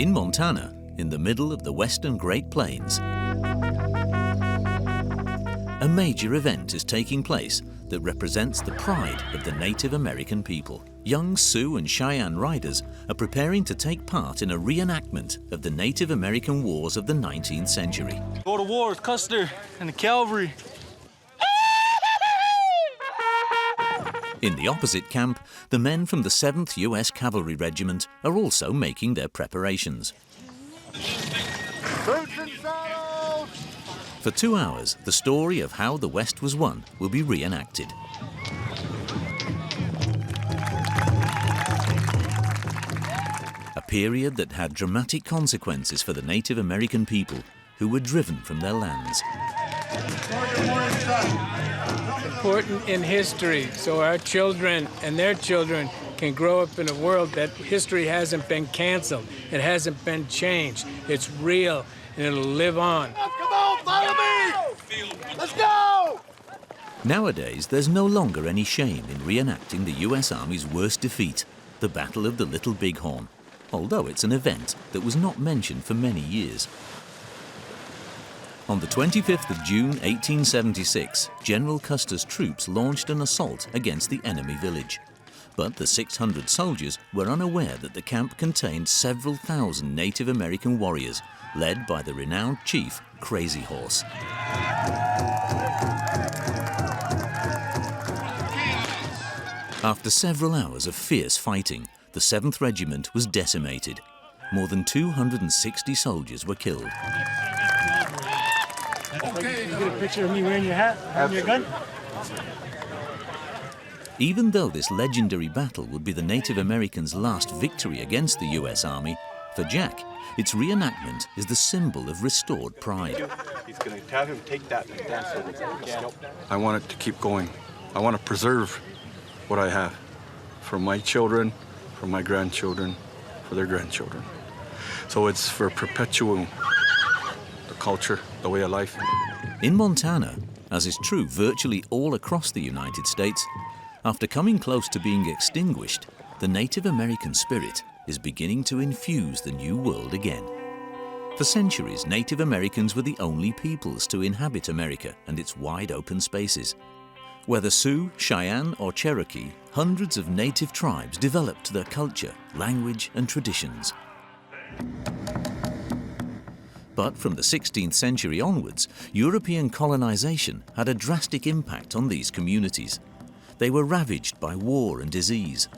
In Montana, in the middle of the western Great Plains, a major event is taking place that represents the pride of the Native American people. Young Sioux and Cheyenne riders are preparing to take part in a reenactment of the Native American wars of the 19th century. Go to war with Custer and the cavalry. In the opposite camp, the men from the 7th U.S. Cavalry Regiment are also making their preparations. Boots and saddles! For 2 hours, the story of how the West was won will be reenacted. A period that had dramatic consequences for the Native American people who were driven from their lands. Important in history, so our children and their children can grow up in a world that history hasn't been canceled, it hasn't been changed, it's real, and it'll live on. Come on, follow me! Let's go! Nowadays, there's no longer any shame in reenacting the US Army's worst defeat, the Battle of the Little Bighorn, although it's an event that was not mentioned for many years. On the 25th of June 1876, General Custer's troops launched an assault against the enemy village. But the 600 soldiers were unaware that the camp contained several thousand Native American warriors, led by the renowned chief, Crazy Horse. After several hours of fierce fighting, the 7th Regiment was decimated. More than 260 soldiers were killed. Okay. You get a picture of me wearing your hat, having your gun? Even though this legendary battle would be the Native Americans' last victory against the US Army, for Jack, its reenactment is the symbol of restored pride. He's going to have him take that and dance with it. I want it to keep going. I want to preserve what I have for my children, for my grandchildren, for their grandchildren. So it's for perpetuating the culture, the way of life. In Montana, as is true virtually all across the United States, after coming close to being extinguished, the Native American spirit is beginning to infuse the New World again. For centuries, Native Americans were the only peoples to inhabit America and its wide open spaces. Whether Sioux, Cheyenne, or Cherokee, hundreds of native tribes developed their culture, language, and traditions. But from the 16th century onwards, European colonization had a drastic impact on these communities. They were ravaged by war and disease.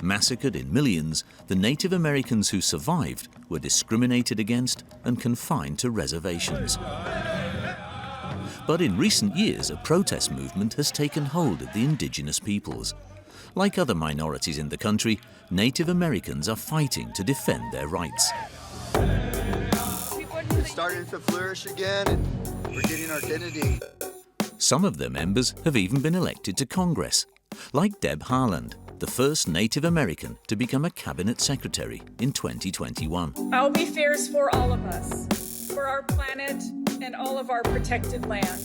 Massacred in millions, the Native Americans who survived were discriminated against and confined to reservations. But in recent years, a protest movement has taken hold of the indigenous peoples. Like other minorities in the country, Native Americans are fighting to defend their rights. It's starting to flourish again, and we're getting our identity. Some of their members have even been elected to Congress, like Deb Haaland, the first Native American to become a cabinet secretary in 2021. I'll be fierce for all of us, for our planet and all of our protected land.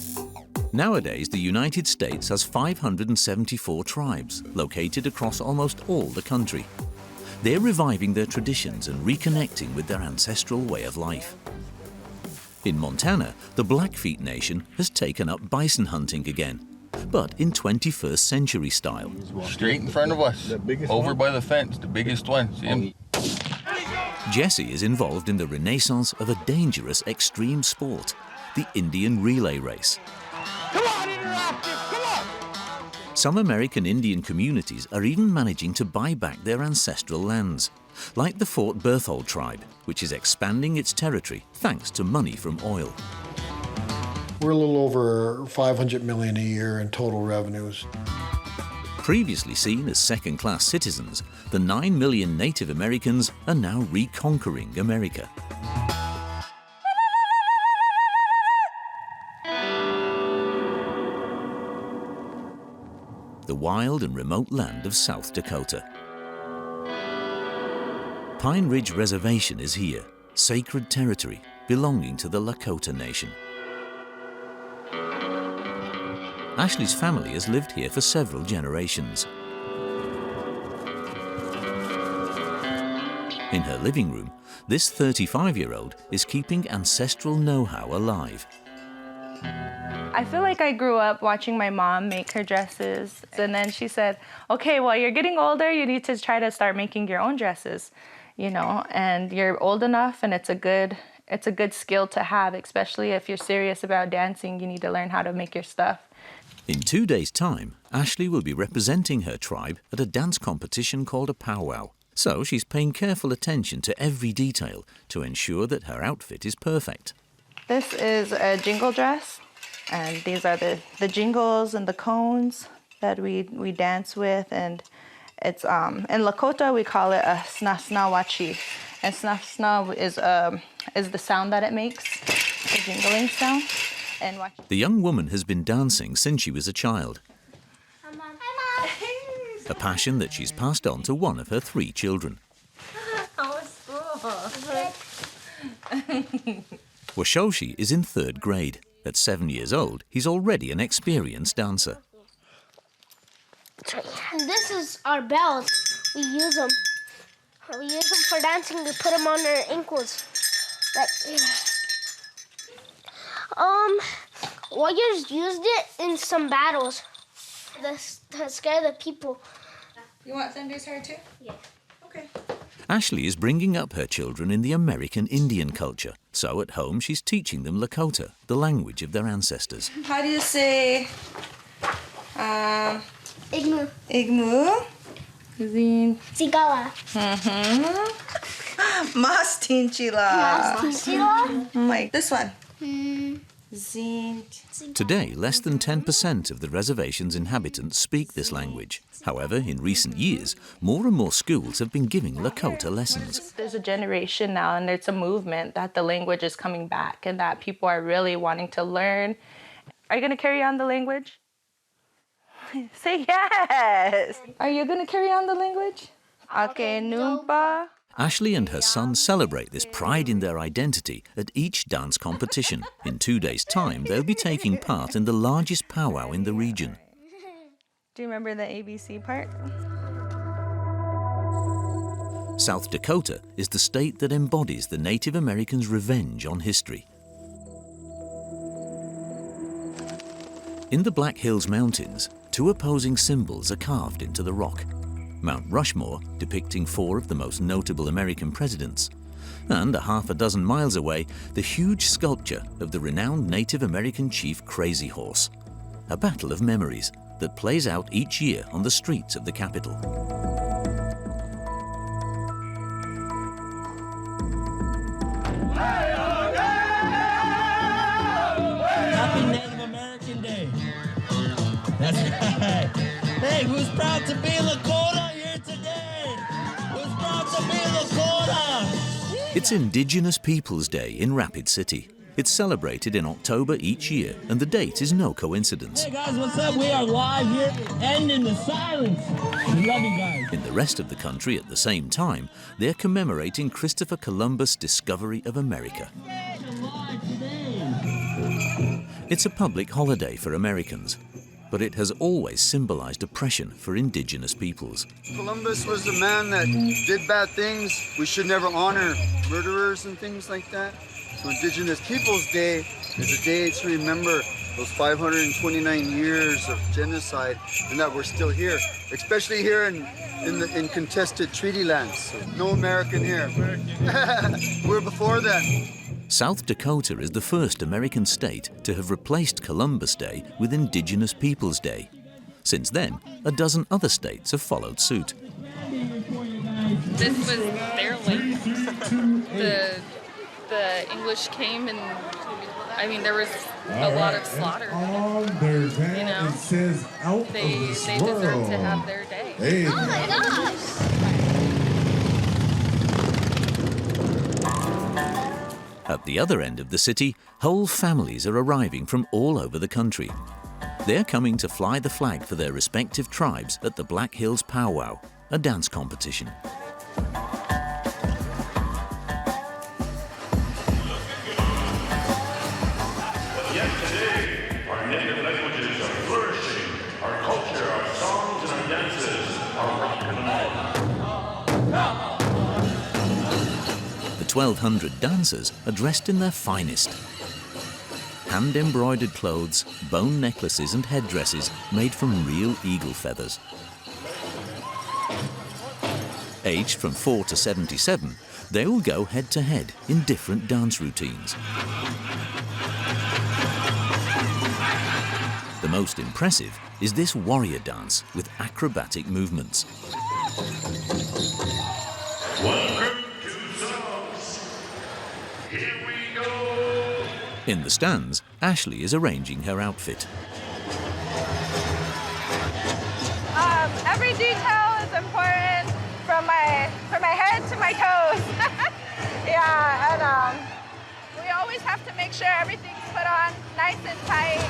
Nowadays, the United States has 574 tribes located across almost all the country. They're reviving their traditions and reconnecting with their ancestral way of life. In Montana, the Blackfeet Nation has taken up bison hunting again, but in 21st century style. Straight in front of us, over by the fence, the biggest one. See him? Jesse is involved in the renaissance of a dangerous extreme sport, the Indian relay race. Come on, Interactive, come on! Some American Indian communities are even managing to buy back their ancestral lands, like the Fort Berthold tribe, which is expanding its territory thanks to money from oil. We're a little over $500 million a year in total revenues. Previously seen as second-class citizens, the 9 million Native Americans are now reconquering America. The wild and remote land of South Dakota. Pine Ridge Reservation is here, sacred territory belonging to the Lakota Nation. Ashley's family has lived here for several generations. In her living room, this 35-year-old is keeping ancestral know-how alive. I feel like I grew up watching my mom make her dresses, and then she said, okay, well, you're getting older, you need to try to start making your own dresses, you know, and you're old enough, and it's a good skill to have, especially if you're serious about dancing. You need to learn how to make your stuff. In 2 days' time, Ashley will be representing her tribe at a dance competition called a Pow-wow. So she's paying careful attention to every detail to ensure that her outfit is perfect. This is a jingle dress, and these are the jingles and the cones that we dance with, and it's in Lakota we call it a sna-sna wachi, and sna-sna is the sound that it makes, the jingling sound. And the young woman has been dancing since she was a child. A passion that she's passed on to one of her 3 children. Washoshi is in 3rd grade. At 7 years old, he's already an experienced dancer. This is our bells. We use them. We use them for dancing. We put them on our ankles. Warriors used it in some battles to scare the people. You want Thunder's hair too? Yeah. Okay. Ashley is bringing up her children in the American Indian culture. So at home, she's teaching them Lakota, the language of their ancestors. How do you say Igmu. Igmu? Zin. Sigawa. Mas tinchila. Tinchila? Like this one. Zin. Today, less than 10% of the reservation's inhabitants speak this language. However, in recent years, more and more schools have been giving Lakota lessons. There's a generation now, and it's a movement that the language is coming back and that people are really wanting to learn. Are you going to carry on the language? Say yes! Are you going to carry on the language? Ake numpa. Ashley and her son celebrate this pride in their identity at each dance competition. In 2 days' time, they'll be taking part in the largest powwow in the region. Do you remember the ABC part? South Dakota is the state that embodies the Native Americans' revenge on history. In the Black Hills Mountains, 2 opposing symbols are carved into the rock. Mount Rushmore, depicting 4 of the most notable American presidents, and a half a dozen miles away, the huge sculpture of the renowned Native American chief Crazy Horse, a battle of memories that plays out each year on the streets of the capital. Happy Native American Day. That's right. Hey, who's proud to be Lakota here today? Who's proud to be Lakota? It's Indigenous Peoples Day in Rapid City. It's celebrated in October each year, and the date is no coincidence. Hey guys, what's up? We are live here, ending the silence. We love you guys. In the rest of the country at the same time, they're commemorating Christopher Columbus' discovery of America. It's a public holiday for Americans, but it has always symbolized oppression for indigenous peoples. Columbus was a man that did bad things. We should never honor murderers and things like that. So Indigenous Peoples Day is a day to remember those 529 years of genocide and that we're still here, especially here in contested treaty lands. So no American here. We're before that. South Dakota is the first American state to have replaced Columbus Day with Indigenous Peoples Day. Since then, a dozen other states have followed suit. This was their lake. The English came and, I mean, there was a lot of slaughter. You know, they deserve to have their day. Hey. Oh my gosh! At the other end of the city, whole families are arriving from all over the country. They're coming to fly the flag for their respective tribes at the Black Hills Pow-wow, a dance competition. 1,200 dancers are dressed in their finest. Hand-embroidered clothes, bone necklaces and headdresses made from real eagle feathers. Aged from 4 to 77, they will go head-to-head in different dance routines. The most impressive is this warrior dance with acrobatic movements. 1 group, 2 songs. Here we go. In the stands, Ashley is arranging her outfit. Every detail is important, from my head to my toes. Yeah, and we always have to make sure everything's put on nice and tight.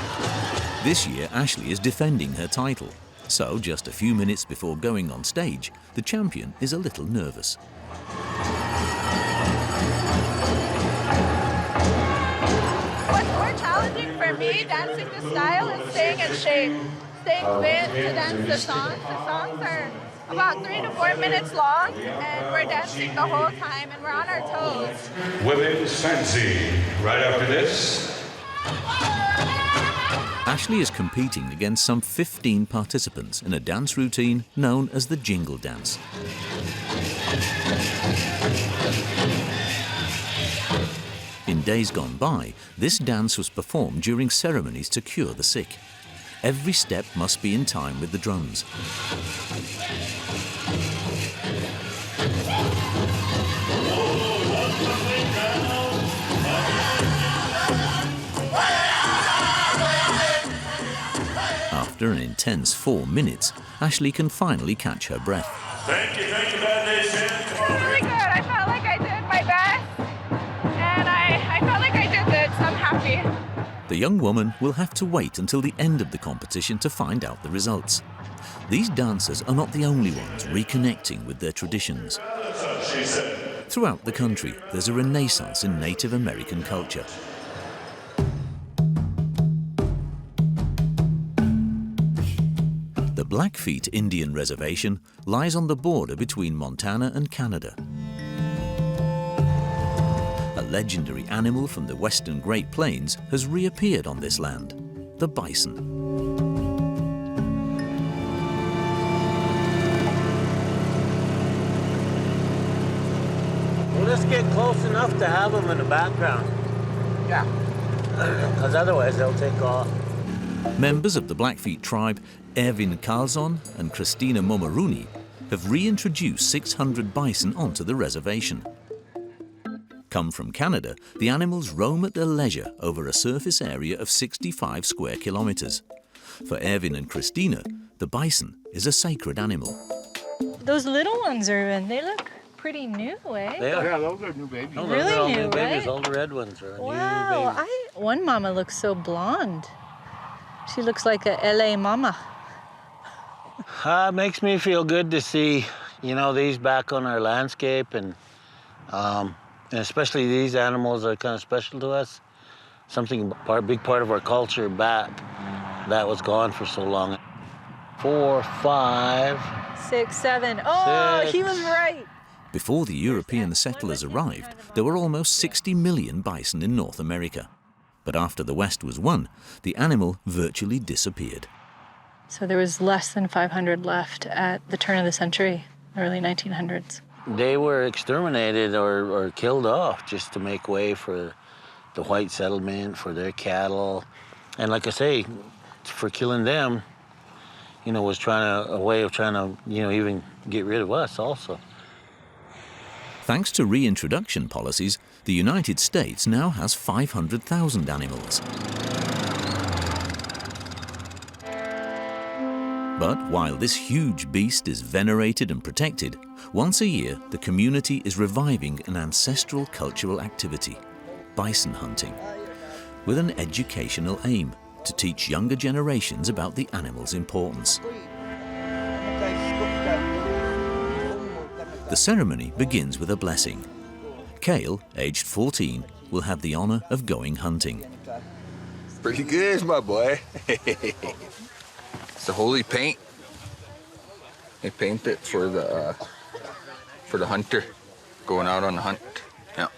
This year, Ashley is defending her title. So, just a few minutes before going on stage, the champion is a little nervous. What's more challenging for me dancing this style is staying in shape, staying fit to dance the songs. The songs are about 3 to 4 minutes long, and we're dancing the whole time, and we're on our toes. Women's fancy. Right after this. Ashley is competing against some 15 participants in a dance routine known as the jingle dance. In days gone by, this dance was performed during ceremonies to cure the sick. Every step must be in time with the drums. After an intense 4 minutes, Ashley can finally catch her breath. Thank you, Bad Nation. Really good. I felt like I did my best, and I felt like I did good, so I'm happy. The young woman will have to wait until the end of the competition to find out the results. These dancers are not the only ones reconnecting with their traditions. Throughout the country, there's a renaissance in Native American culture. The Blackfeet Indian Reservation lies on the border between Montana and Canada. A legendary animal from the western Great Plains has reappeared on this land, the bison. We'll just get close enough to have them in the background. Yeah. Because otherwise they'll take off. Members of the Blackfeet tribe, Ervin Carlson and Christina Momaruni, have reintroduced 600 bison onto the reservation. Come from Canada, the animals roam at their leisure over a surface area of 65 square kilometers. For Ervin and Christina, the bison is a sacred animal. Those little ones they look pretty new, eh? They are. Yeah, those are new babies. No, really they're all new, new babies. right? All the red ones are wow, new babies. One mama looks so blonde. She looks like a LA mama. It makes me feel good to see, these back on our landscape, and especially these animals are kind of special to us. A big part of our culture back that was gone for so long. 4, 5, 6, 7. Oh, 6. He was right. Before the European settlers arrived, there were almost 60 million bison in North America. But after the West was won, the animal virtually disappeared. So there was less than 500 left at the turn of the century, early 1900s. They were exterminated or killed off just to make way for the white settlement, for their cattle. And like I say, for killing them, was a way of trying to, even get rid of us also. Thanks to reintroduction policies, the United States now has 500,000 animals. But while this huge beast is venerated and protected, once a year the community is reviving an ancestral cultural activity, bison hunting, with an educational aim to teach younger generations about the animal's importance. The ceremony begins with a blessing. Cale, aged 14, will have the honor of going hunting. Pretty good, my boy. It's a holy paint. They paint it for the hunter going out on the hunt. Yeah.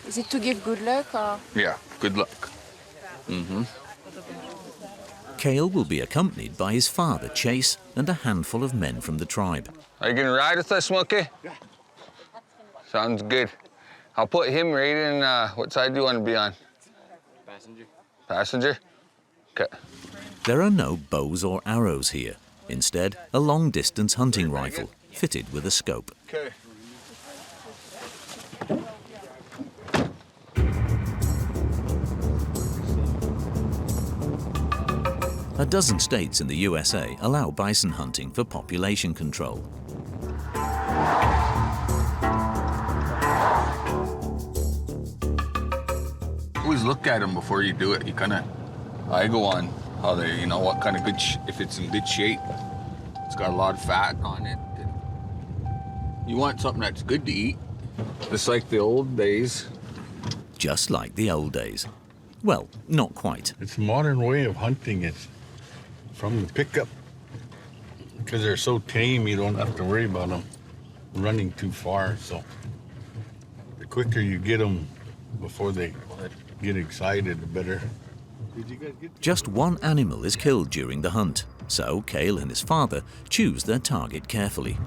Is it to give good luck or? Yeah, good luck. Mm-hmm. Cale will be accompanied by his father, Chase, and a handful of men from the tribe. Are you gonna ride with us, Smokey? Yeah. Sounds good. I'll put him right in, what side do you want to be on? Passenger. Passenger? Okay. There are no bows or arrows here. Instead, a long-distance hunting rifle, fitted with a scope. Okay. A dozen states in the USA allow bison hunting for population control. Always look at them before you do it. I go on how they, what kind of if it's in good shape. It's got a lot of fat on it. You want something that's good to eat, just like the old days. Just like the old days. Well, not quite. It's a modern way of hunting it from the pickup. Because they're so tame, you don't have to worry about them running too far. So the quicker you get them before they get excited, the better. Just one animal is killed during the hunt, so Cale and his father choose their target carefully.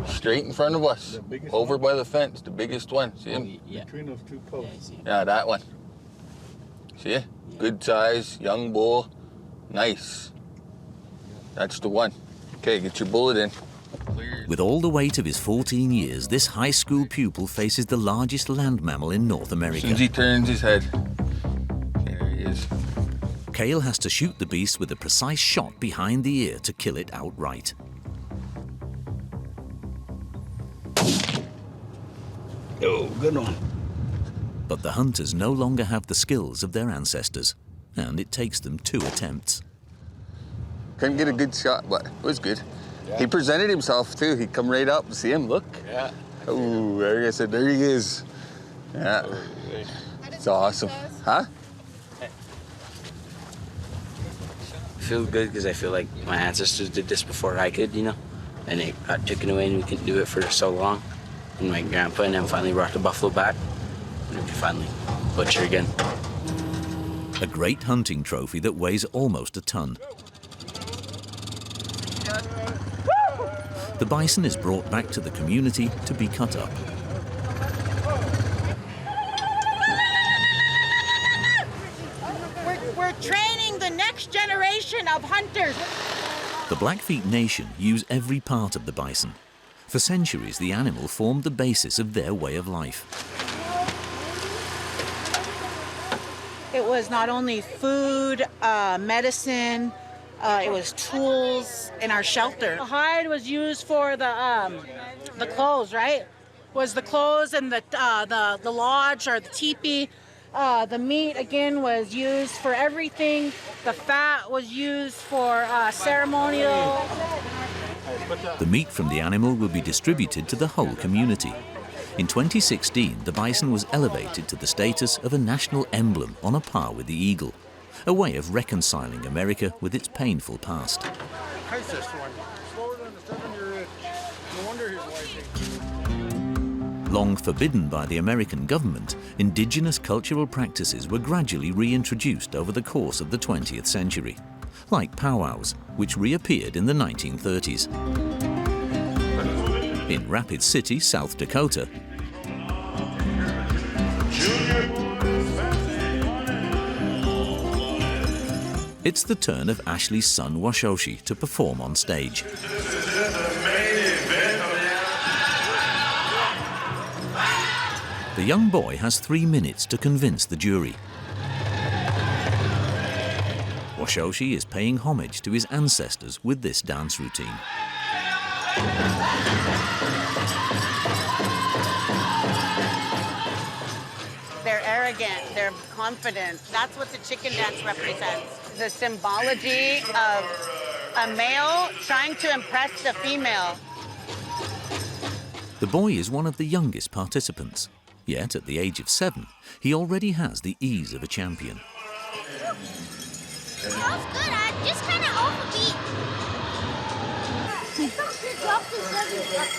Straight in front of us, over by the fence, the biggest one. See him? Yeah. Between those two posts. Yeah, that one. See? Good size, young bull, nice. That's the one. Okay, get your bullet in. With all the weight of his 14 years, this high school pupil faces the largest land mammal in North America. As soon as he turns his head, there he is. Cale has to shoot the beast with a precise shot behind the ear to kill it outright. Oh, good one. But the hunters no longer have the skills of their ancestors, and it takes them 2 attempts. Couldn't get a good shot, but it was good. Yeah. He presented himself too. He come right up and see him. Look. Yeah. Oh, there I said, there he is. Yeah. It's awesome. Huh? I feel good because I feel like my ancestors did this before I could, and it got taken away and we couldn't do it for so long. And my grandpa and them finally brought the buffalo back, and we could finally butcher again. A great hunting trophy that weighs almost a ton. The bison is brought back to the community to be cut up. We're training the next generation of hunters. The Blackfeet Nation use every part of the bison. For centuries, the animal formed the basis of their way of life. It was not only food, medicine, it was tools in our shelter. The hide was used for the clothes, right? Was the clothes and the lodge or the teepee. The meat, again, was used for everything. The fat was used for ceremonial. The meat from the animal will be distributed to the whole community. In 2016, the bison was elevated to the status of a national emblem on a par with the eagle, a way of reconciling America with its painful past. Long forbidden by the American government, indigenous cultural practices were gradually reintroduced over the course of the 20th century, like powwows, which reappeared in the 1930s. In Rapid City, South Dakota, it's the turn of Ashley's son Washoshi to perform on stage. The young boy has 3 minutes to convince the jury. Washoshi is paying homage to his ancestors with this dance routine. They're arrogant, they're confident. That's what the chicken dance represents. The symbology of a male trying to impress the female. The boy is one of the youngest participants, yet at the age of 7, he already has the ease of a champion. That was good, I just kind of off a beat. Good job,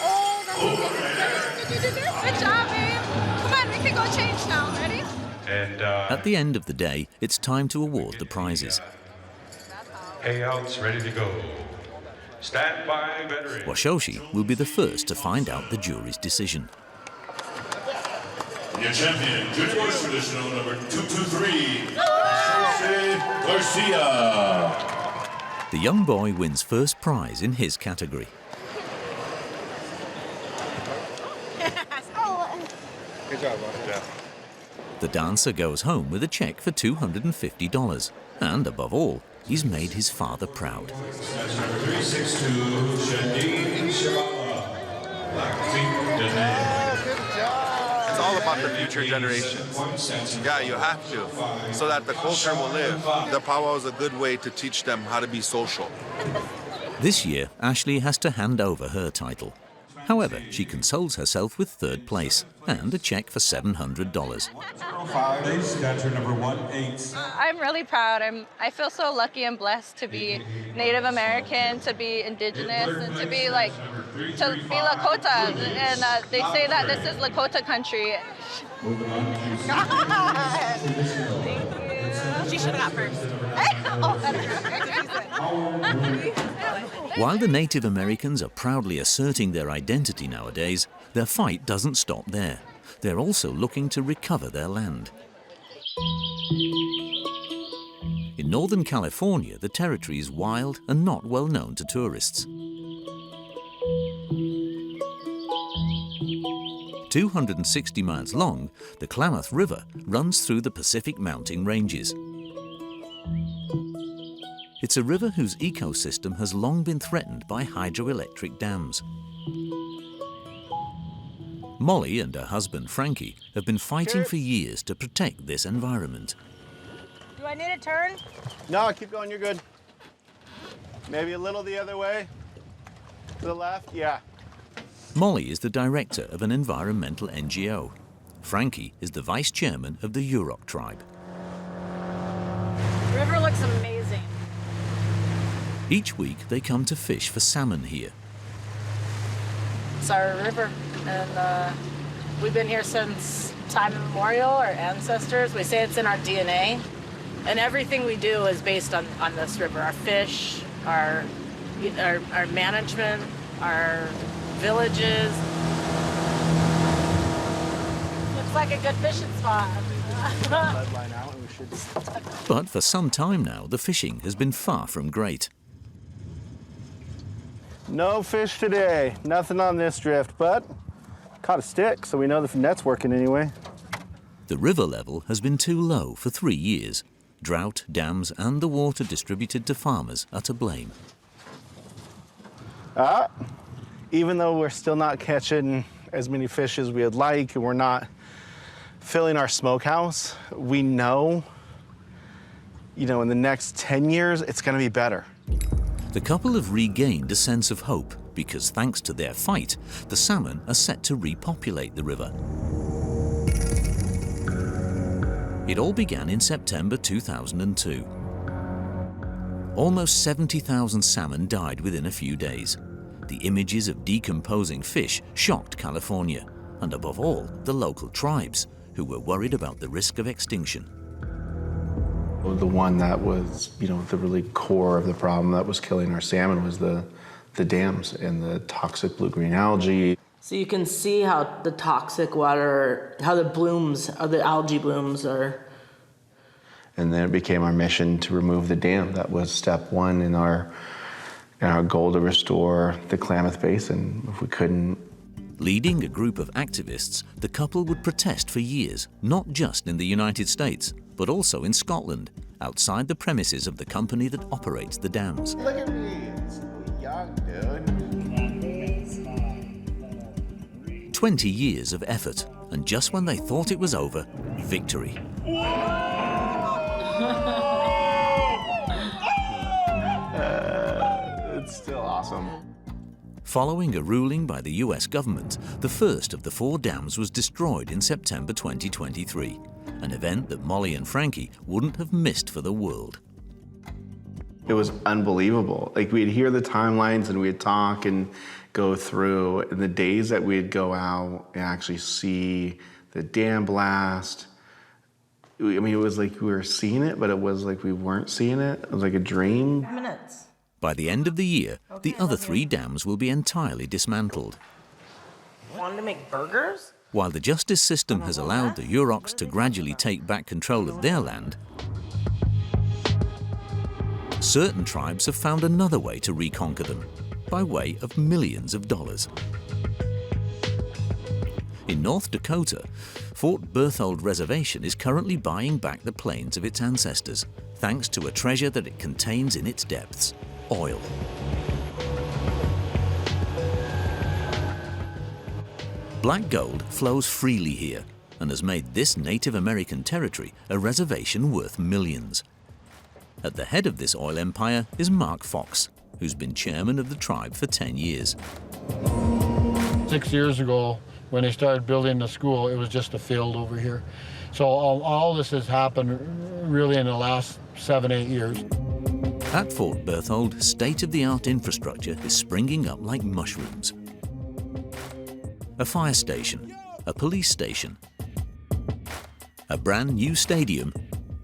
Oh, that's good. Good job, babe. go change now. Ready? And At the end of the day, it's time to award the prizes. payouts ready to go. Stand by, veteran. Washoshi will be the first to find out the jury's decision. Your champion, junior traditional number 223, Jose Garcia. The young boy wins first prize in his category. Good job, Rob. The dancer goes home with a check for $250. And above all, he's made his father proud. That's number 362, Shadeen Shabala, Blackfeet Reservation. It's all about the future generations. Yeah, you have to, so that the culture will live. The powwow is a good way to teach them how to be social. This year, Ashley has to hand over her title. However, she consoles herself with third place and a check for $700. I'm really proud. I feel so lucky and blessed to be Native American, to be indigenous, and to be Lakota. And they say that this is Lakota country. She should have got first. While the Native Americans are proudly asserting their identity nowadays, their fight doesn't stop there. They're also looking to recover their land. In Northern California, the territory is wild and not well known to tourists. 260 miles long, the Klamath River runs through the Pacific mountain ranges. It's a river whose ecosystem has long been threatened by hydroelectric dams. Molly and her husband Frankie have been fighting for years to protect this environment. Do I need a turn? No, keep going, you're good. Maybe a little the other way. To the left, yeah. Molly is the director of an environmental NGO. Frankie is the vice chairman of the Yurok tribe. The river looks amazing. Each week they come to fish for salmon here. It's our river, and we've been here since time immemorial, our ancestors. We say it's in our DNA, and everything we do is based on this river. Our fish, our management, our villages. Looks like a good fishing spot. But for some time now, the fishing has been far from great. No fish today. Nothing on this drift, but caught a stick, so we know the net's working anyway. The river level has been too low for 3 years. Drought, dams, and the water distributed to farmers are to blame. Even though we're still not catching as many fish as we would like, and we're not filling our smokehouse, we know, in the next 10 years, it's going to be better. The couple have regained a sense of hope because, thanks to their fight, the salmon are set to repopulate the river. It all began in September 2002. Almost 70,000 salmon died within a few days. The images of decomposing fish shocked California, and above all, the local tribes, who were worried about the risk of extinction. The one that was, the really core of the problem that was killing our salmon was the dams and the toxic blue-green algae. So you can see how the toxic water, how the blooms, how the algae blooms are. And then it became our mission to remove the dam. That was step one in our goal to restore the Klamath Basin. If we couldn't. Leading a group of activists, the couple would protest for years, not just in the United States, but also in Scotland, outside the premises of the company that operates the dams. Look at me, it's young, dude. 20 years of effort, and just when they thought it was over, victory. It's still awesome. Following a ruling by the US government, the first of the 4 dams was destroyed in September 2023, an event that Molly and Frankie wouldn't have missed for the world. It was unbelievable. We'd hear the timelines and we'd talk and go through, and the days that we'd go out and actually see the dam blast. I mean, it was like we were seeing it, but it was like we weren't seeing it. It was like a dream. Minutes. By the end of the year, the other 3 dams will be entirely dismantled. Wanted to make burgers? While the justice system has allowed the Yuroks to gradually take back control of their land, certain tribes have found another way to reconquer them, by way of millions of dollars. In North Dakota, Fort Berthold Reservation is currently buying back the plains of its ancestors, thanks to a treasure that it contains in its depths: oil. Black gold flows freely here and has made this Native American territory a reservation worth millions. At the head of this oil empire is Mark Fox, who's been chairman of the tribe for 10 years. 6 years ago, when they started building the school, it was just a field over here. So all this has happened really in the last 7-8 years. At Fort Berthold, state-of-the-art infrastructure is springing up like mushrooms. A fire station, a police station, a brand new stadium,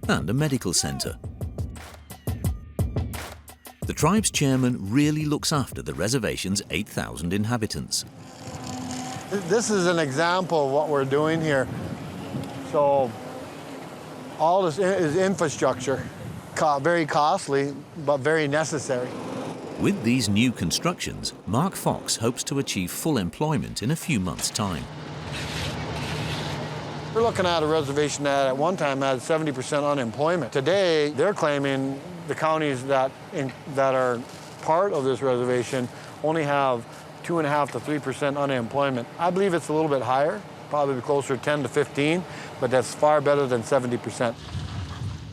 and a medical center. The tribe's chairman really looks after the reservation's 8,000 inhabitants. This is an example of what we're doing here. So all this is infrastructure, very costly, but very necessary. With these new constructions, Mark Fox hopes to achieve full employment in a few months' time. We're looking at a reservation that at one time had 70% unemployment. Today, they're claiming the counties that are part of this reservation only have 2.5 to 3% unemployment. I believe it's a little bit higher, probably closer to 10 to 15, but that's far better than 70%.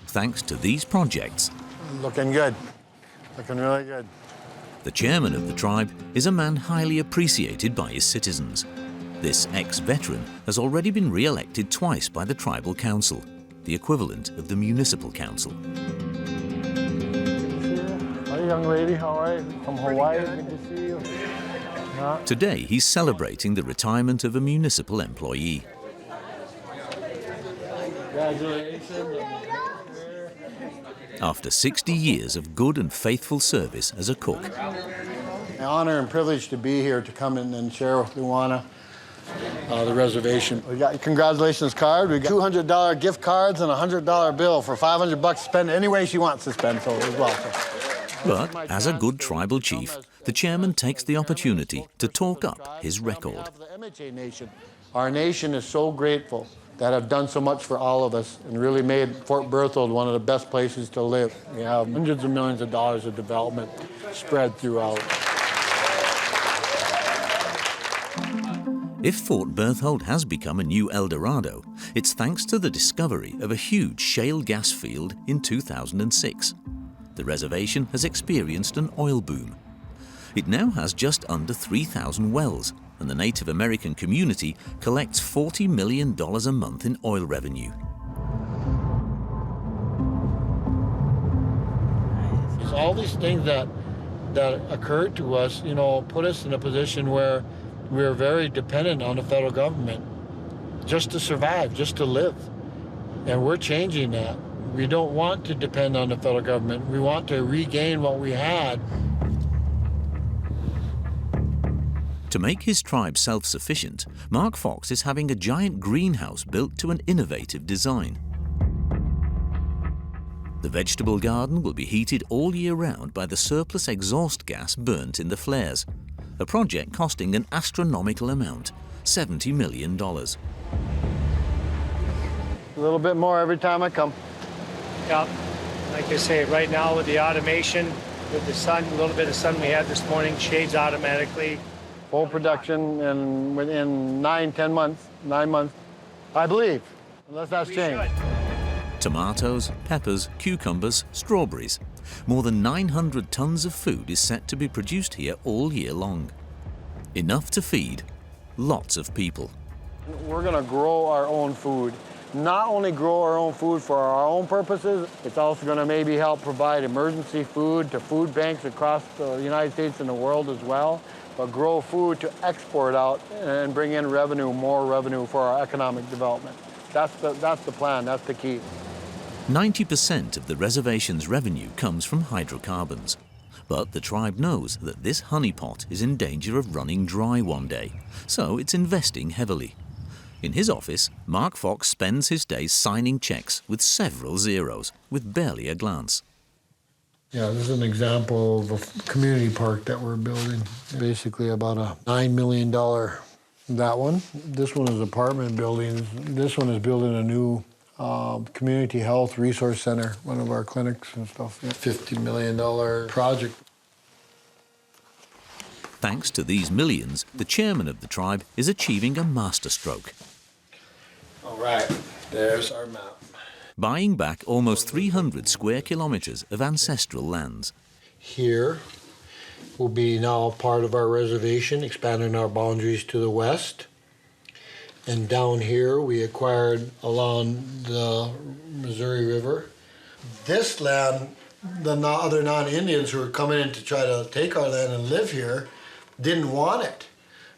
Thanks to these projects. Looking good, looking really good. The chairman of the tribe is a man highly appreciated by his citizens. This ex-veteran has already been re-elected twice by the tribal council, the equivalent of the municipal council. Hi, young lady, how are you? From Hawaii, good to see you. Today, he's celebrating the retirement of a municipal employee. Congratulations. After 60 years of good and faithful service as a cook. An honor and privilege to be here to come in and share with Luana the reservation. We got a congratulations card, we got $200 gift cards and a $100 bill for $500 to spend any way she wants to spend, so it was welcome. But as a good tribal chief, the chairman takes the opportunity to talk up his record. Our nation is so grateful that have done so much for all of us and really made Fort Berthold one of the best places to live. We have hundreds of millions of dollars of development spread throughout. If Fort Berthold has become a new El Dorado, it's thanks to the discovery of a huge shale gas field in 2006. The reservation has experienced an oil boom. It now has just under 3,000 wells, and the Native American community collects $40 million a month in oil revenue. All these things that occurred to us, put us in a position where we're very dependent on the federal government just to survive, just to live. And we're changing that. We don't want to depend on the federal government. We want to regain what we had. To make his tribe self-sufficient, Mark Fox is having a giant greenhouse built to an innovative design. The vegetable garden will be heated all year round by the surplus exhaust gas burnt in the flares, a project costing an astronomical amount, $70 million. A little bit more every time I come. Yeah, like I say, right now with the automation, with the sun, a little bit of sun we had this morning, shades automatically. Full production and within 9 months, I believe, unless that's changed. Tomatoes, peppers, cucumbers, strawberries. More than 900 tons of food is set to be produced here all year long. Enough to feed lots of people. We're going to grow our own food. Not only grow our own food for our own purposes, it's also going to maybe help provide emergency food to food banks across the United States and the world as well. but grow food to export out and bring in revenue, more revenue for our economic development. That's the plan, that's the key. 90% of the reservation's revenue comes from hydrocarbons. But the tribe knows that this honeypot is in danger of running dry one day, so it's investing heavily. In his office, Mark Fox spends his days signing checks with several zeros, with barely a glance. Yeah, this is an example of a community park that we're building. Basically about a $9 million, that one. This one is apartment buildings. This one is building a new community health resource center, one of our clinics and stuff. Yeah, $50 million project. Thanks to these millions, the chairman of the tribe is achieving a masterstroke. All right, there's our map. Buying back almost 300 square kilometers of ancestral lands. Here will be now part of our reservation, expanding our boundaries to the west. And down here, we acquired along the Missouri River. This land, the other non-Indians who were coming in to try to take our land and live here didn't want it.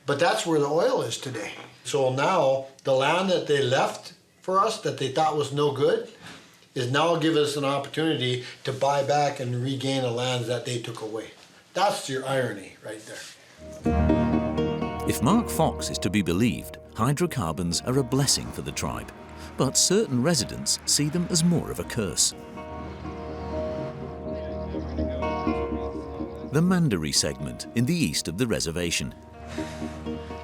But that's where the oil is today. So now, the land that they left for us, that they thought was no good, is now giving us an opportunity to buy back and regain the lands that they took away. That's your irony right there. If Mark Fox is to be believed, hydrocarbons are a blessing for the tribe, but certain residents see them as more of a curse. The Mandaree segment in the east of the reservation.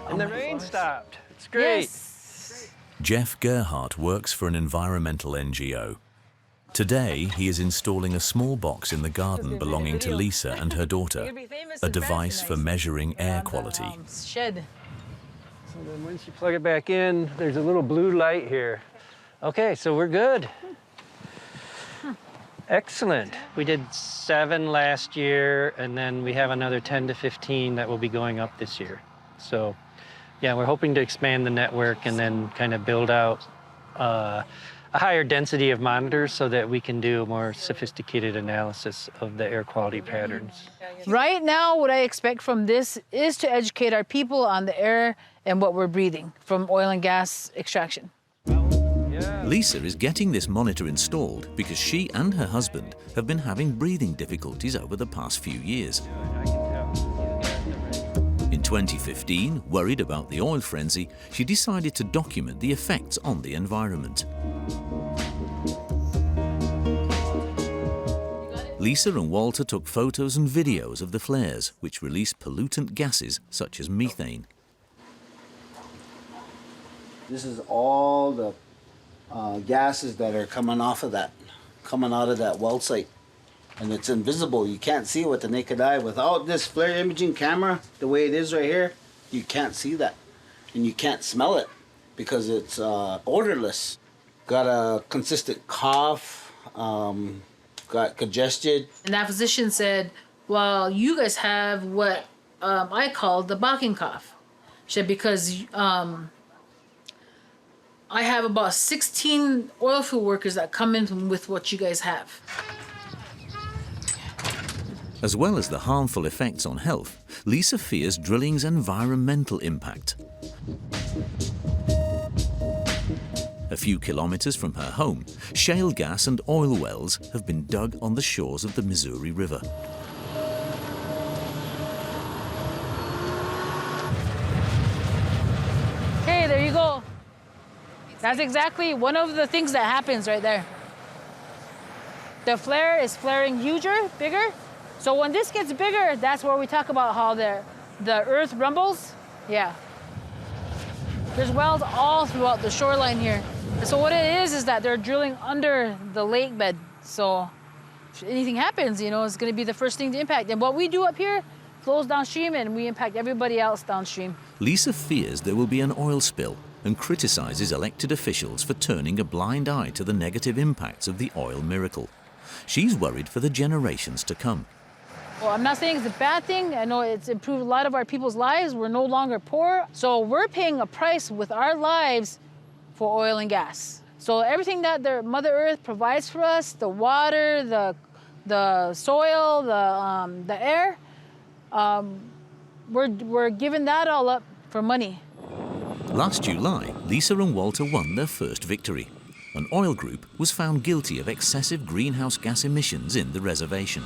And the rain stopped. It's great. Yes. Jeff Gerhardt works for an environmental NGO. Today, he is installing a small box in the garden belonging to Lisa and her daughter, a device for measuring air quality. Shed. So then once you plug it back in, there's a little blue light here. Okay, so we're good. Excellent. We did 7 last year, and then we have another 10 to 15 that will be going up this year. So, yeah, we're hoping to expand the network and then kind of build out a higher density of monitors so that we can do a more sophisticated analysis of the air quality patterns. Right now, what I expect from this is to educate our people on the air and what we're breathing from oil and gas extraction. Lisa is getting this monitor installed because she and her husband have been having breathing difficulties over the past few years. In 2015, worried about the oil frenzy, she decided to document the effects on the environment. Lisa and Walter took photos and videos of the flares, which release pollutant gases such as methane. This is all the gases that are coming out of that well site. And it's invisible. You can't see it with the naked eye. Without this flare imaging camera, the way it is right here, you can't see that. And you can't smell it because it's odorless. Got a consistent cough, got congested. And that physician said, well, you guys have what I call the barking cough. She said, because I have about 16 oil field workers that come in with what you guys have. As well as the harmful effects on health, Lisa fears drilling's environmental impact. A few kilometers from her home, shale gas and oil wells have been dug on the shores of the Missouri River. Okay, there you go. That's exactly one of the things that happens right there. The flare is flaring huger, bigger. So when this gets bigger, that's where we talk about how the earth rumbles. Yeah. There's wells all throughout the shoreline here. So what it is that they're drilling under the lake bed. So if anything happens, you know, it's going to be the first thing to impact. And what we do up here flows downstream and we impact everybody else downstream. Lisa fears there will be an oil spill and criticizes elected officials for turning a blind eye to the negative impacts of the oil miracle. She's worried for the generations to come. Well, I'm not saying it's a bad thing. I know it's improved a lot of our people's lives. We're no longer poor. So we're paying a price with our lives for oil and gas. So everything that the Mother Earth provides for us, the water, the soil, the air, we're giving that all up for money. Last July, Lisa and Walter won their first victory. An oil group was found guilty of excessive greenhouse gas emissions in the reservation.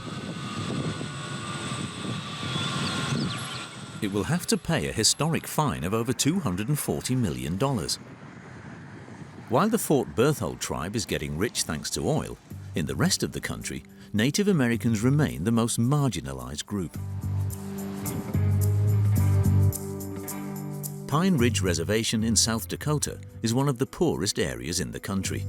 It will have to pay a historic fine of over $240 million. While the Fort Berthold tribe is getting rich thanks to oil, in the rest of the country, Native Americans remain the most marginalized group. Pine Ridge Reservation in South Dakota is one of the poorest areas in the country.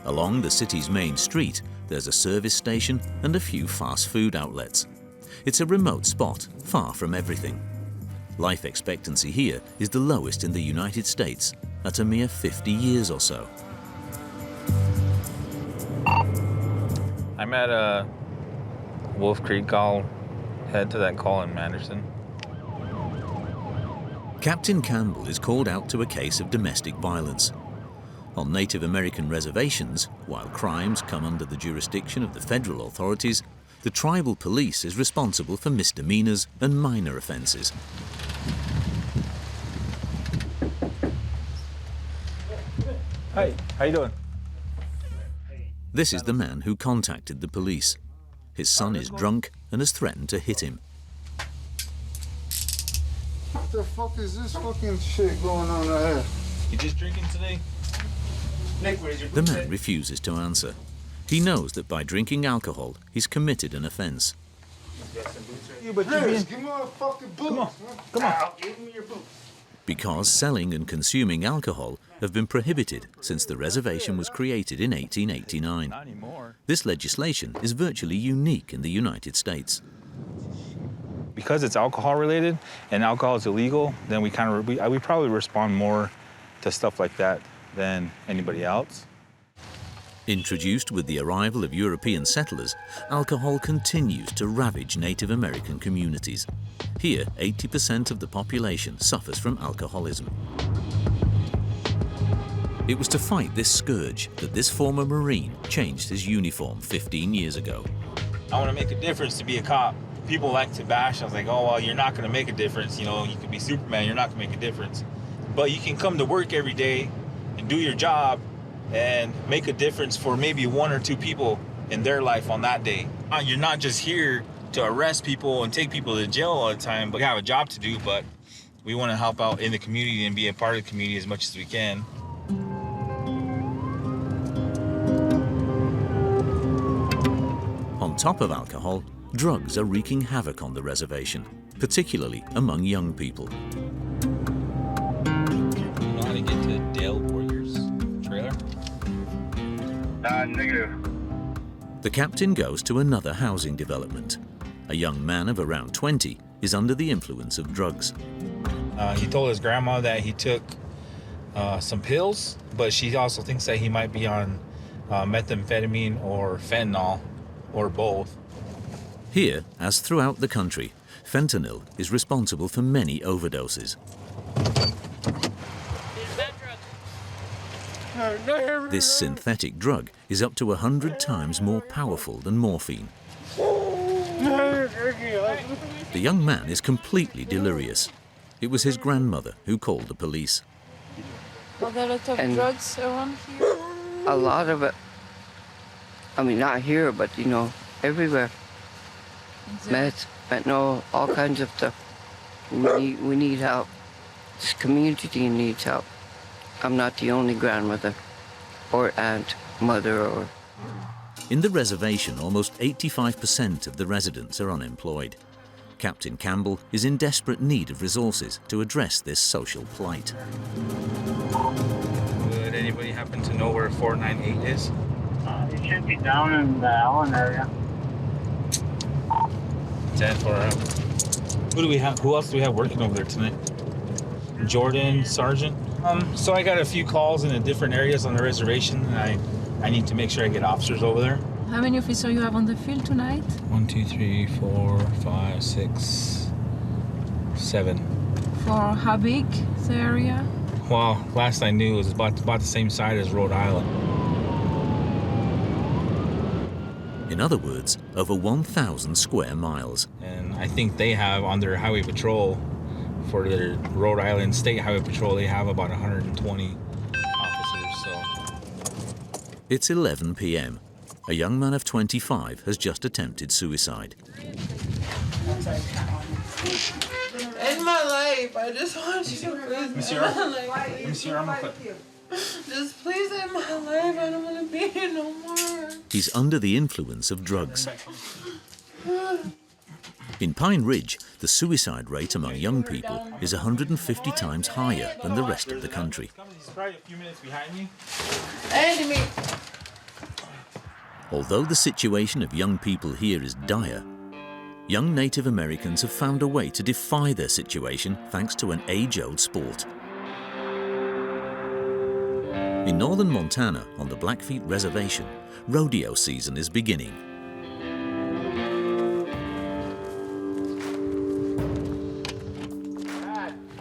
Along the city's main street, there's a service station and a few fast food outlets. It's a remote spot, far from everything. Life expectancy here is the lowest in the United States, at a mere 50 years or so. I'm at Wolf Creek. I'll head to that call in Manderson. Captain Campbell is called out to a case of domestic violence. On Native American reservations, while crimes come under the jurisdiction of the federal authorities, the tribal police is responsible for misdemeanors and minor offenses. Hi, how you doing? This is the man who contacted the police. His son is drunk and has threatened to hit him. What the fuck is this fucking shit going on right here? You just drinking today? The man refuses to answer. He knows that by drinking alcohol, he's committed an offense. Give me my fucking boots. Come on. Give me your boots. Because selling and consuming alcohol have been prohibited since the reservation was created in 1889. This legislation is virtually unique in the United States. Because it's alcohol related and alcohol is illegal, then we probably respond more to stuff like that than anybody else. Introduced with the arrival of European settlers, alcohol continues to ravage Native American communities. Here, 80% of the population suffers from alcoholism. It was to fight this scourge that this former Marine changed his uniform 15 years ago. I want to make a difference to be a cop. People like to bash. I was like, oh, well, you're not going to make a difference. You know, you could be Superman, you're not going to make a difference. But you can come to work every day and do your job and make a difference for maybe 1 or 2 people in their life on that day. You're not just here to arrest people and take people to jail all the time, but we have a job to do, but we want to help out in the community and be a part of the community as much as we can. On top of alcohol, drugs are wreaking havoc on the reservation, particularly among young people. You know how to get to Dale Warriors trailer? Negative. The captain goes to another housing development. A young man of around 20 is under the influence of drugs. He told his grandma that he took some pills, but she also thinks that he might be on methamphetamine or fentanyl, or both. Here, as throughout the country, fentanyl is responsible for many overdoses. This synthetic drug is up to 100 times more powerful than morphine. The young man is completely delirious. It was his grandmother who called the police. Are there a lot of drugs around here? A lot of it. I mean, not here, but, you know, everywhere. Meth, fentanyl, all kinds of stuff. We need help. This community needs help. I'm not the only grandmother or aunt, mother, or... In the reservation, almost 85% of the residents are unemployed. Captain Campbell is in desperate need of resources to address this social plight. Would anybody happen to know where 498 is? It should be down in the Allen area. 10 for who do we have? Who else do we have working over there tonight? Jordan, Sergeant. So I got a few calls in the different areas on the reservation, and I need to make sure I get officers over there. How many officers you have on the field tonight? 1, 2, 3, 4, 5, 6, 7. For how big the area? Well, last I knew, it was about the same size as Rhode Island. In other words, over 1,000 square miles. And I think they have on their highway patrol, for their Rhode Island State Highway Patrol, they have about 120 officers, so. It's 11 p.m. A young man of 25 has just attempted suicide. In my life, I just want you to please end my life. Just please end my life. I don't want to be here no more. He's under the influence of drugs. In Pine Ridge, the suicide rate among young people is 150 times higher than the rest of the country. He's probably a few minutes behind me. Enemy. Although the situation of young people here is dire, young Native Americans have found a way to defy their situation thanks to an age-old sport. In northern Montana, on the Blackfeet Reservation, rodeo season is beginning.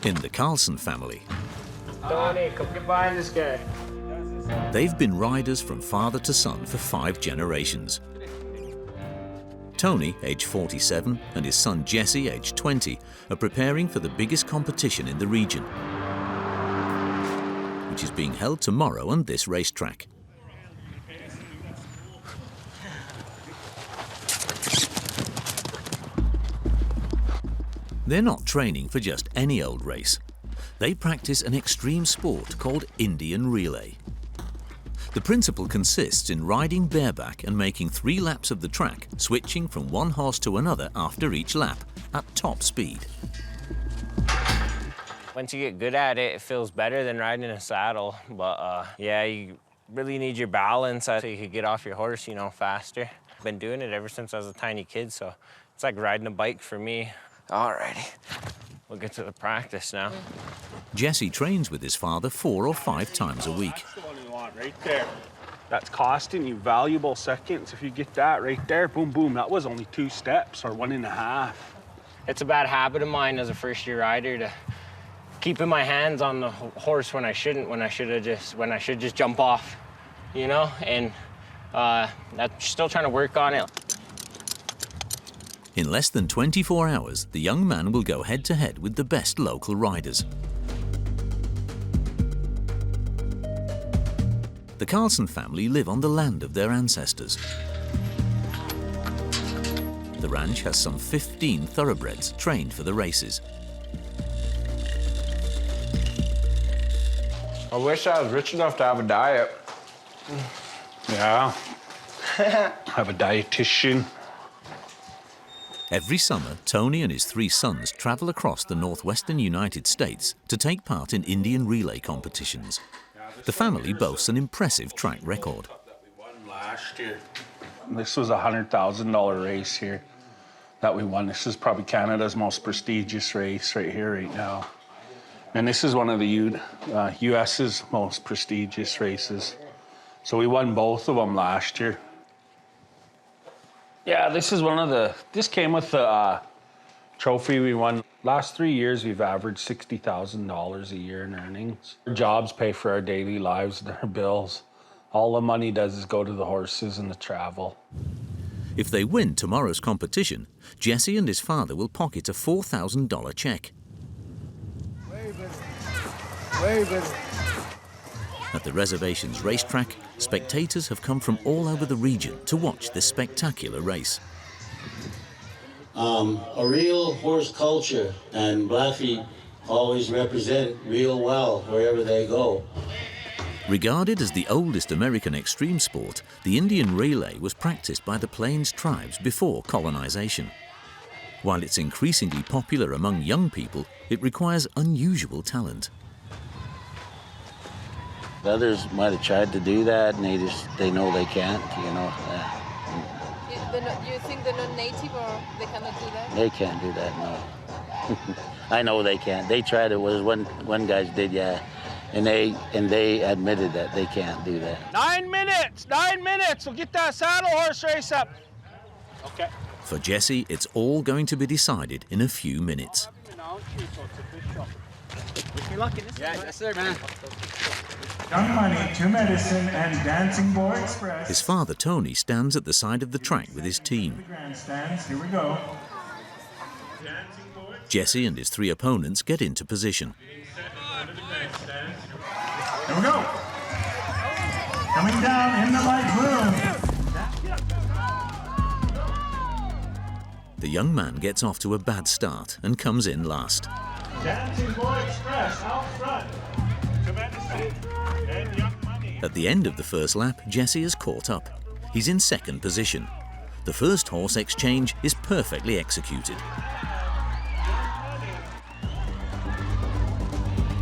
In the Carlson family, Tony, come get behind this guy. they've been riders from father to son for 5 generations. Tony, age 47, and his son Jesse, age 20, are preparing for the biggest competition in the region, which is being held tomorrow on this racetrack. They're not training for just any old race. They practice an extreme sport called Indian relay. The principle consists in riding bareback and making 3 laps of the track, switching from one horse to another after each lap at top speed. Once you get good at it, it feels better than riding in a saddle. But yeah, you really need your balance so you could get off your horse, you know, faster. I've been doing it ever since I was a tiny kid, so it's like riding a bike for me. Alrighty, we'll get to the practice now. Jesse trains with his father 4 or 5 times a week. That's the one you want right there. That's costing you valuable seconds. If you get that right there, boom, boom, that was only 2 steps or 1.5. It's a bad habit of mine as a first-year rider to keeping my hands on the horse when I shouldn't, when I should just jump off, you know? And I'm still trying to work on it. In less than 24 hours, the young man will go head-to-head with the best local riders. The Carlson family live on the land of their ancestors. The ranch has some 15 thoroughbreds trained for the races. I wish I was rich enough to have a diet. Yeah. Have a dietitian. Every summer, Tony and his 3 sons travel across the northwestern United States to take part in Indian relay competitions. The family boasts an impressive track record. Last year. This was a $100,000 race here that we won. This is probably Canada's most prestigious race right here, right now. And this is one of the US's most prestigious races. So we won both of them last year. Yeah, this came with the trophy we won. Last 3 years, we've averaged $60,000 a year in earnings. Our jobs pay for our daily lives and our bills. All the money does is go to the horses and the travel. If they win tomorrow's competition, Jesse and his father will pocket a $4,000 check. Wave it. At the reservation's racetrack, spectators have come from all over the region to watch this spectacular race. A real horse culture, and Blackfeet always represent real well wherever they go. Regarded as the oldest American extreme sport, the Indian relay was practiced by the Plains tribes before colonization. While it's increasingly popular among young people, it requires unusual talent. Others might have tried to do that, and they know they can't, you know. You think they're not native or they cannot do that? They can't do that, no. I know they can't. They tried it. Was one guy did, yeah, and they admitted that they can't do that. 9 minutes. 9 minutes. We'll get that saddle horse race up. Okay. For Jesse, it's all going to be decided in a few minutes. Wish me luck in this. Yeah, yes, sir, man. Young Money, To Medicine, and Dancing Boy Express. His father, Tony, stands at the side of the track with his team. Grandstands, here we go. Jesse and his 3 opponents get into position. Here we go. Coming down in the light room. The young man gets off to a bad start and comes in last. Dancing Boy Express out front. To Medicine and Young Money. At the end of the first lap, Jesse has caught up. He's in second position. The first horse exchange is perfectly executed.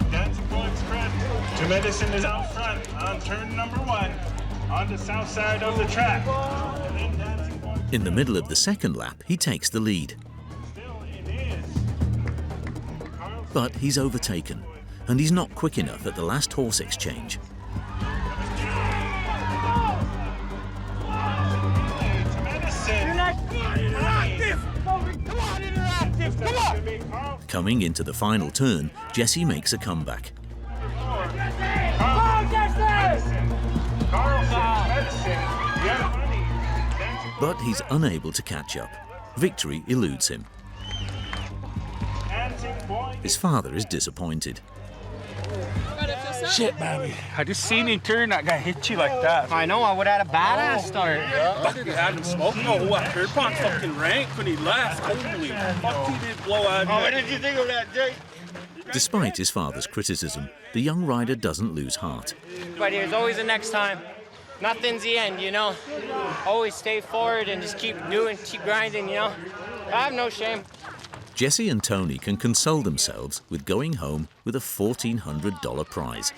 Dancing Boy Express. To Medicine is out front on turn number 1 on the south side of the track. And then Dancing Boy. In the middle of the second lap, he takes the lead. But he's overtaken, and he's not quick enough at the last horse exchange. Coming into the final turn, Jesse makes a comeback. But he's unable to catch up. Victory eludes him. His father is disappointed. Shit, baby. I just seen him turn. That guy hit you like that. I know, I would have had a badass start. Fuck, you had him smoking. Oh, what? Pierpont fucking rank when he left. Holy fuck, he did blow out. Oh, what did you think of that, Jake? Despite his father's criticism, the young rider doesn't lose heart. But there's always a next time. Nothing's the end, you know. Always stay forward and just keep doing, keep grinding, you know. I have no shame. Jesse and Tony can console themselves with going home with a $1,400 prize.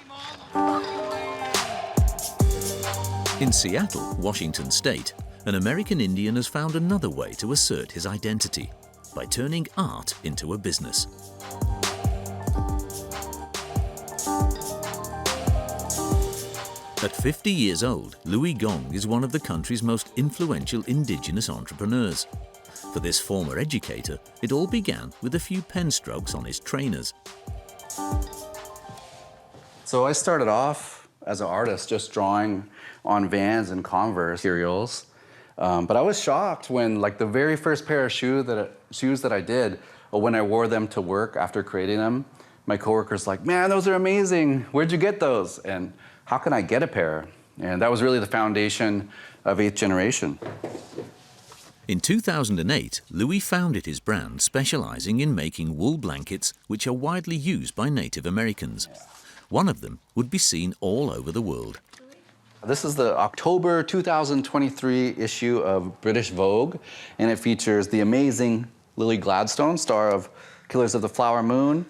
In Seattle, Washington State, an American Indian has found another way to assert his identity by turning art into a business. At 50 years old, Louis Gong is one of the country's most influential indigenous entrepreneurs. For this former educator, it all began with a few pen strokes on his trainers. So I started off as an artist just drawing on Vans and Converse materials. But I was shocked when, like, the very first pair of shoes that I did, when I wore them to work after creating them, my coworkers like, man, those are amazing. Where'd you get those? And how can I get a pair? And that was really the foundation of 8th Generation. In 2008, Louis founded his brand specializing in making wool blankets which are widely used by Native Americans. One of them would be seen all over the world. This is the October 2023 issue of British Vogue, and it features the amazing Lily Gladstone, star of Killers of the Flower Moon,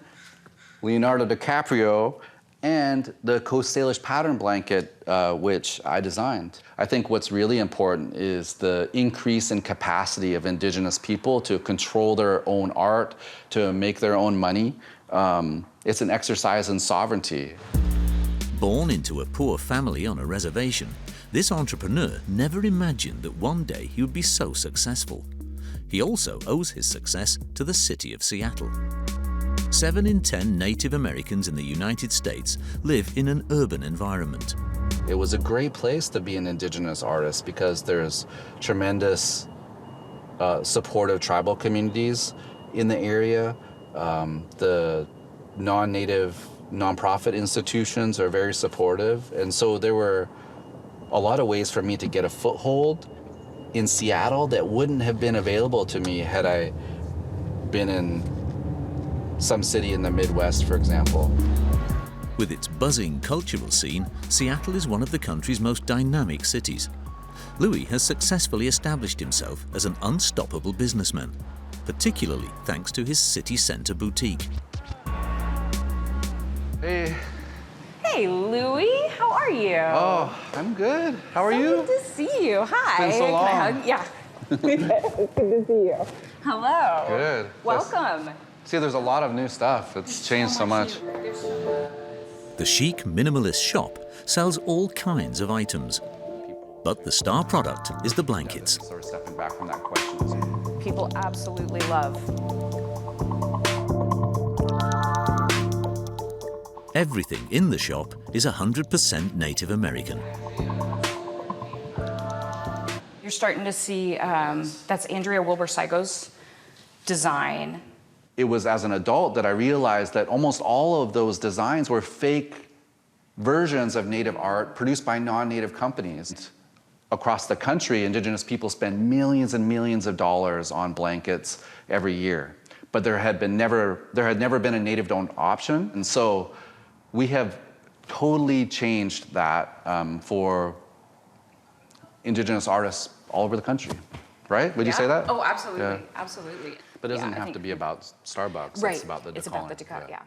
Leonardo DiCaprio, and the Coast Salish pattern blanket, which I designed. I think what's really important is the increase in capacity of Indigenous people to control their own art, to make their own money. It's an exercise in sovereignty. Born into a poor family on a reservation, this entrepreneur never imagined that one day he would be so successful. He also owes his success to the city of Seattle. 7 in 10 Native Americans in the United States live in an urban environment. It was a great place to be an Indigenous artist because there's tremendous supportive tribal communities in the area. The non-Native nonprofit institutions are very supportive, and so there were a lot of ways for me to get a foothold in Seattle that wouldn't have been available to me had I been in some city in the Midwest, for example. With its buzzing cultural scene, Seattle is one of the country's most dynamic cities. Louis has successfully established himself as an unstoppable businessman, particularly thanks to his city center boutique. Hey. Hey, Louis, how are you? Oh, I'm good. How are you? Good to see you. Hi. It's been so long. Can I hug? Yeah. It's good to see you. Hello. Good. Welcome. See, there's a lot of new stuff. It's changed so much. The chic minimalist shop sells all kinds of items, but the star product is the blankets. Sort of stepping back from that question. People absolutely love. Everything in the shop is 100% Native American. You're starting to see, that's Andrea Wilbur-Saigo's design. It was as an adult that I realized that almost all of those designs were fake versions of Native art produced by non-Native companies. Across the country, Indigenous people spend millions and millions of dollars on blankets every year. But there had never been a Native-owned option, and so we have totally changed that for Indigenous artists all over the country, right? Would you say that? Oh, absolutely, Yeah. absolutely. But it doesn't have to be about Starbucks. Right. It's about the It's about the decor, yeah.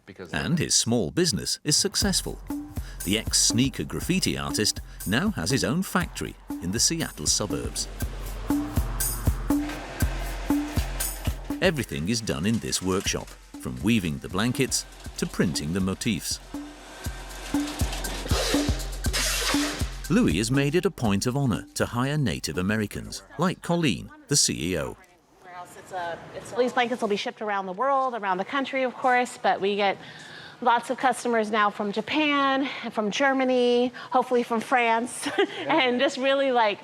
Because And his small business is successful. The ex-sneaker graffiti artist now has his own factory in the Seattle suburbs. Everything is done in this workshop, from weaving the blankets to printing the motifs. Louis has made it a point of honor to hire Native Americans, like Colleen, the CEO. These blankets will be shipped around the world, around the country, of course, but we get lots of customers now from Japan, from Germany, hopefully from France, and just really like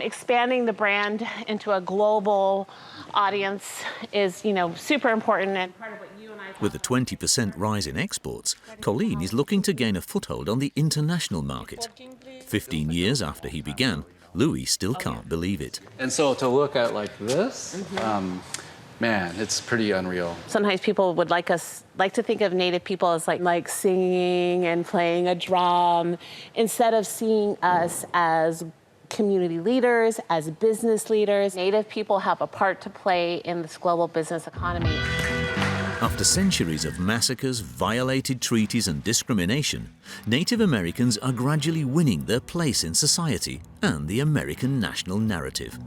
expanding the brand into a global audience is, you know, super important. And part of what you and I With a 20% rise in exports, Colleen is looking to gain a foothold on the international market. 15 years after he began, Louis still can't believe it. And so to look at like this, man, it's pretty unreal. Sometimes people would like to think of Native people as like singing and playing a drum, instead of seeing us as community leaders, as business leaders. Native people have a part to play in this global business economy. After centuries of massacres, violated treaties and discrimination, Native Americans are gradually winning their place in society and the American national narrative.